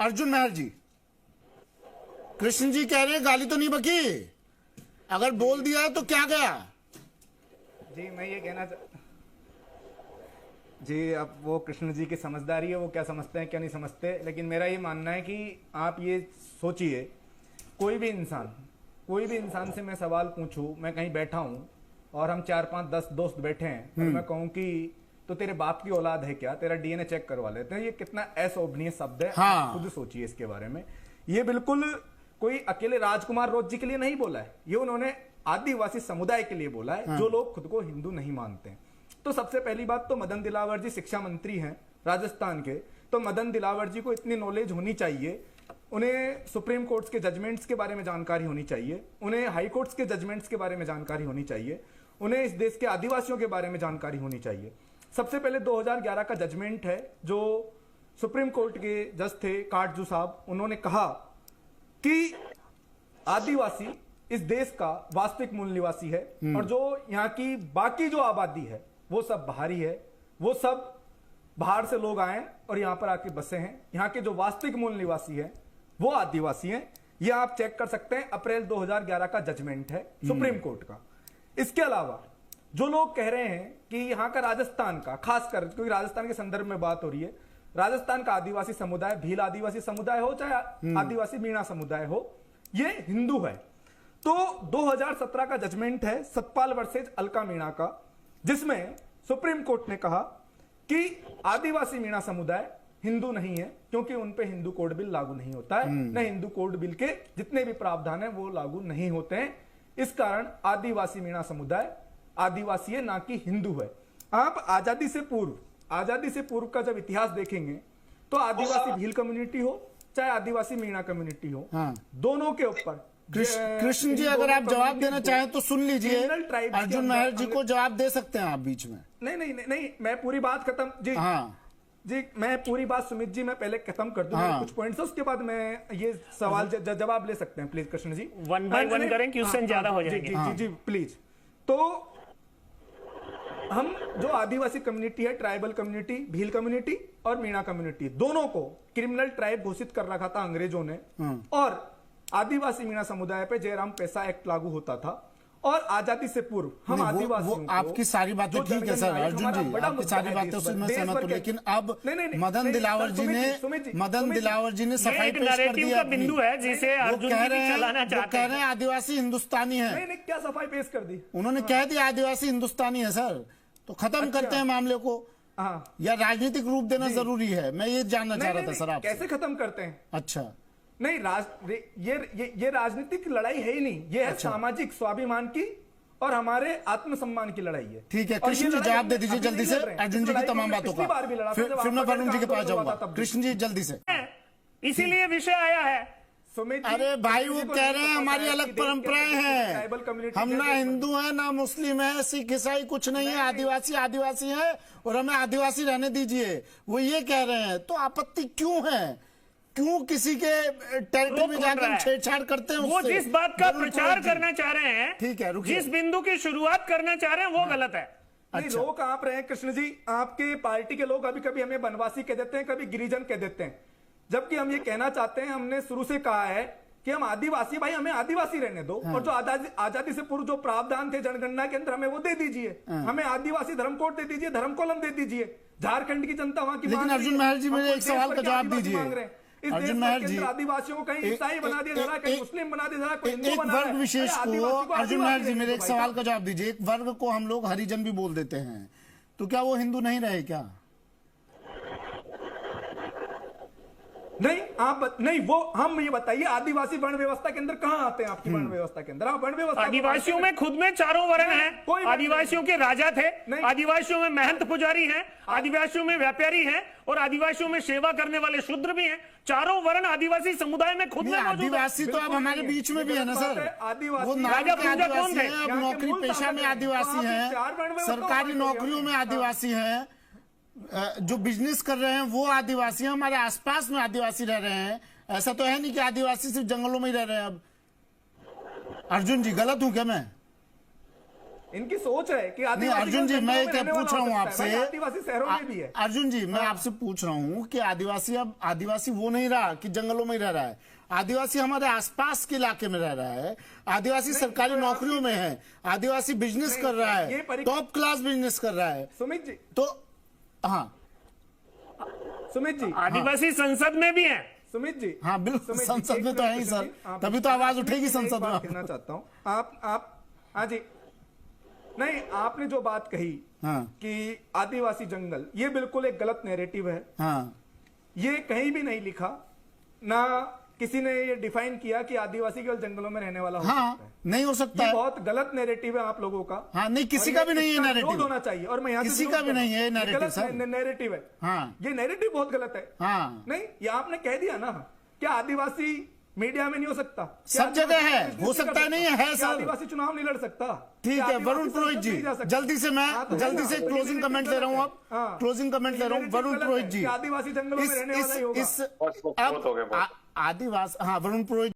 अर्जुन मेहर जी, कृष्ण जी कह रहे हैं गाली तो नहीं बकी, अगर बोल दिया है तो क्या गया? जी मैं ये कहना जी अब वो कृष्ण जी की समझदारी है, वो क्या समझते हैं क्या नहीं समझते, लेकिन मेरा ये मानना है कि आप ये सोचिए, कोई भी इंसान से मैं सवाल पूछूं, मैं कहीं बैठा हूं और हम 4 5 10 दोस्त बैठे हैं और मैं कहूं कि तो तेरे बाप की औलाद है क्या, तेरा डीएनए चेक करवा लेते हैं, ये कितना अशोभनीय शब्द है। हाँ। खुद सोचिए इसके बारे में। ये बिल्कुल कोई अकेले राजकुमार रोज जी के लिए नहीं बोला है, ये उन्होंने आदिवासी समुदाय के लिए बोला है, जो लोग खुद को हिंदू नहीं मानते हैं। तो सबसे पहली बात तो मदन दिलावर जी शिक्षा मंत्री हैं राजस्थान के, तो मदन दिलावर जी को इतनी नॉलेज होनी चाहिए, उन्हें सुप्रीम कोर्ट्स के जजमेंट्स के बारे में जानकारी होनी चाहिए, उन्हें हाई कोर्ट्स के जजमेंट्स के बारे में जानकारी होनी चाहिए, उन्हें इस देश के आदिवासियों के बारे में जानकारी होनी चाहिए। सबसे पहले 2011 का जजमेंट है, जो सुप्रीम कोर्ट के जज थे काटजू साहब, उन्होंने कहा कि आदिवासी इस देश का वास्तविक मूल निवासी है और जो यहाँ की बाकी जो आबादी है वो सब बाहरी है, वो सब बाहर से लोग आए और यहाँ पर आके बसे हैं। यहाँ के जो वास्तविक मूल निवासी है वो आदिवासी हैं। ये आप चेक कर सकते हैं, अप्रैल 2011 का जजमेंट है सुप्रीम कोर्ट का। इसके अलावा जो लोग कह रहे हैं कि यहाँ का राजस्थान का, खासकर क्योंकि राजस्थान के संदर्भ में बात हो रही है, राजस्थान का आदिवासी समुदाय, भील आदिवासी समुदाय हो चाहे आदिवासी मीणा समुदाय हो, ये हिंदू है। तो 2017 का जजमेंट है सतपाल वर्सेज अलका मीणा का, जिसमें सुप्रीम कोर्ट ने कहा कि आदिवासी मीणा समुदाय हिंदू नहीं है क्योंकि उन पे हिंदू कोड बिल लागू नहीं होता है, न हिंदू कोड बिल के जितने भी प्रावधान है वो लागू नहीं होते हैं। इस कारण आदिवासी मीणा समुदाय आदिवासी है, ना कि हिंदू है। आप आजादी से पूर्व का जब इतिहास देखेंगे तो आदिवासी भील कम्युनिटी हो चाहे आदिवासी मीणा कम्युनिटी हो, दोनों के ऊपर कृष्ण जी अगर आप जवाब देना चाहें तो सुन लीजिए, अर्जुन मेहर जी को जवाब दे सकते हैं आप बीच में। नहीं, मैं पूरी बात खत्म जी। हाँ जी मैं पूरी बात सुमित जी मैं पहले खत्म कर दूं, कुछ पॉइंट्स उसके बाद मैं ये सवाल जवाब ले सकते हैं प्लीज कृष्ण जी। 1 बाय 1 करें, क्वेश्चन ज्यादा हो जाएंगे। जी प्लीज। तो हम जो आदिवासी कम्युनिटी है, ट्राइबल कम्युनिटी, भील कम्युनिटी और मीणा कम्युनिटी, दोनों को क्रिमिनल ट्राइब घोषित कर रखा था अंग्रेजों ने, और आदिवासी मीणा समुदाय पे जयराम पैसा एक्ट लागू होता था। और आजादी से पूर्व हम आदिवासियों को, आपकी सारी बातें ठीक है सर अर्जुन जी, आपकी सारी बातें उसमें सहमत हूं, लेकिन अब मदन दिलावर जी ने सफाई पेश कर दी है, बिंदु है जिसे अर्जुन जी चलाना चाहते हैं। कह रहे हैं आदिवासी हिंदुस्तानी है। नहीं, क्या सफाई पेश कर दी? उन्होंने कह दिया आदिवासी हिंदुस्तानी है सर, तो खत्म करते हैं मामले को, या राजनीतिक रूप देना जरूरी है? मैं ये जानना चाह रहा था सर आपसे। कैसे खत्म करते हैं? अच्छा नहीं, ये राजनीतिक लड़ाई है ही नहीं, ये है सामाजिक स्वाभिमान की और हमारे आत्मसम्मान की लड़ाई है। ठीक है कृष्ण जी जवाब दे दीजिए जल्दी से अर्जुन जी की तमाम बातों का, फिर मैं वरुण जी के पास जाऊंगा। कृष्ण जी जल्दी से, इसीलिए विषय आया है। अरे भाई वो कह रहे हैं हमारी अलग परंपराएं हैं, हम ना हिंदू हैं ना मुस्लिम है, सिख ईसाई कुछ नहीं है, आदिवासी आदिवासी है और हमें आदिवासी रहने दीजिए, वो ये कह रहे हैं। तो आपत्ति क्यों है? क्यों किसी के टेरिटरी में जाकर छेड़छाड़ करते हैं? वो जिस बात का प्रचार करना चाह रहे हैं, ठीक है, जिस बिंदु की शुरुआत करना चाह रहे हैं वो गलत है। अच्छा। लोग आप रहे हैं कृष्ण जी, आपके पार्टी के लोग कभी हमें बनवासी कह देते हैं, कभी गिरिजन कह देते हैं, जबकि हम ये कहना चाहते हैं, हमने शुरू से कहा है कि हम आदिवासी, भाई हमें आदिवासी रहने दो, और जो आजादी से पूर्व जो प्रावधान थे जनगणना के अंदर हमें वो दे दीजिए, हमें आदिवासी धर्म कोड दे दीजिए, धर्म कॉलम दे दीजिए। झारखंड की जनता वहां की, लेकिन अर्जुन मेहर जी मेरे एक सवाल का जवाब दीजिए। अर्जुन मेहर जी, आदिवासियों को कहीं ईसाई बना दिया जा रहा है, कहीं मुस्लिम बना दिया जा रहा है, कोई हिंदू बना रहा है। वर्ग विशेष को अर्जुन मेहर जी मेरे एक सवाल का जवाब दीजिए। एक वर्ग को हम लोग हरिजन भी बोल देते हैं, तो क्या वो हिंदू नहीं रहे क्या? नहीं, वो हम ये बताइए, आदिवासी वर्ण व्यवस्था के अंदर कहां आते हैं? आपकी वर्ण व्यवस्था के अंदर वर्ण व्यवस्था, आदिवासियों में खुद में 4 वर्ण हैं। आदिवासियों के राजा थे, आदिवासियों में महंत पुजारी हैं, आदिवासियों में व्यापारी हैं और आदिवासियों में सेवा करने वाले शूद्र भी हैं। 4 वर्ण आदिवासी समुदाय में खुद में मौजूद है। आदिवासी तो अब हमारे बीच में भी है ना सर, वो राजा पूजा कौन थे? अब नौकरी पेशा में आदिवासी हैं, सरकारी नौकरियों में आदिवासी हैं, जो बिजनेस कर रहे हैं वो आदिवासी हैं, हमारे आसपास में आदिवासी रह रहे हैं। ऐसा तो है नहीं कि आदिवासी सिर्फ जंगलों में ही रह रहे हैं। अब अर्जुन जी गलत हूं क्या मैं? इनकी सोच है कि नहीं आदिवासी अर्जुन जी, जंगलों मैं में क्या रहने पूछ वाला रहा हूँ हो सकता है। आपसे, भाई, आदिवासी शहरों में भी है। अर्जुन जी मैं आपसे पूछ रहा हूँ कि आदिवासी अब आदिवासी वो नहीं रहा कि जंगलों में ही रह रहा है, आदिवासी हमारे आसपास के इलाके में रह रहा है, आदिवासी सरकारी नौकरियों में है, आदिवासी बिजनेस कर रहा ये है, टॉप क्लास बिजनेस कर रहा है। सुमित जी, तो हाँ सुमित जी, आदिवासी संसद में भी है। सुमित जी, हाँ बिल्कुल, सुमित जी, संसद एक में तो है ही मिनट, सर, आप- तभी तो आवाज सुमित उठेगी जी, मैं एक संसद बात में। कहना चाहता हूँ, आप हाँ जी, नहीं आपने जो बात कही हाँ कि आदिवासी जंगल, ये बिल्कुल एक गलत नैरेटिव है। हाँ ये कहीं भी नहीं लिखा, ना किसी ने ये डिफाइन किया कि आदिवासी केवल जंगलों में रहने वाला हो हाँ सकता है। नहीं हो सकता ये है। बहुत गलत नैरेटिव है आप लोगों का। हाँ नहीं, किसी और का ये भी नहीं है इसका नैरेटिव, विरोध होना चाहिए। और मैं यहाँ से किसी विरोध का भी कर रहा नहीं है हूँ। ये नैरेटिव गलत सर। नैरेटिव है। हाँ ये नैरेटिव बहुत गलत है। हाँ नहीं, ये आपने कह दिया ना, क्या आदिवासी मीडिया में नहीं हो सकता? क्या सब जगह आदिवासी है, बिजनेस हो नहीं सकता कर है, नहीं है, सकता? क्या सर। आदिवासी चुनाव नहीं लड़ सकता? ठीक क्या है आदिवासी वरुण पुरोहित संसद जी, नहीं जा सकता? जल्दी से मैं हाँ, तो है जल्दी ना, से तो क्लोजिंग ये कमेंट ले रहा हूँ अब, हाँ। क्लोजिंग कमेंट ले रहा हूँ। ये वरुण गलत है पुरोहित जी, कि आदिवासी जंगलों में रहने वाला ही होगा। इस अब आदिवासी, हाँ वरुण पुरोहित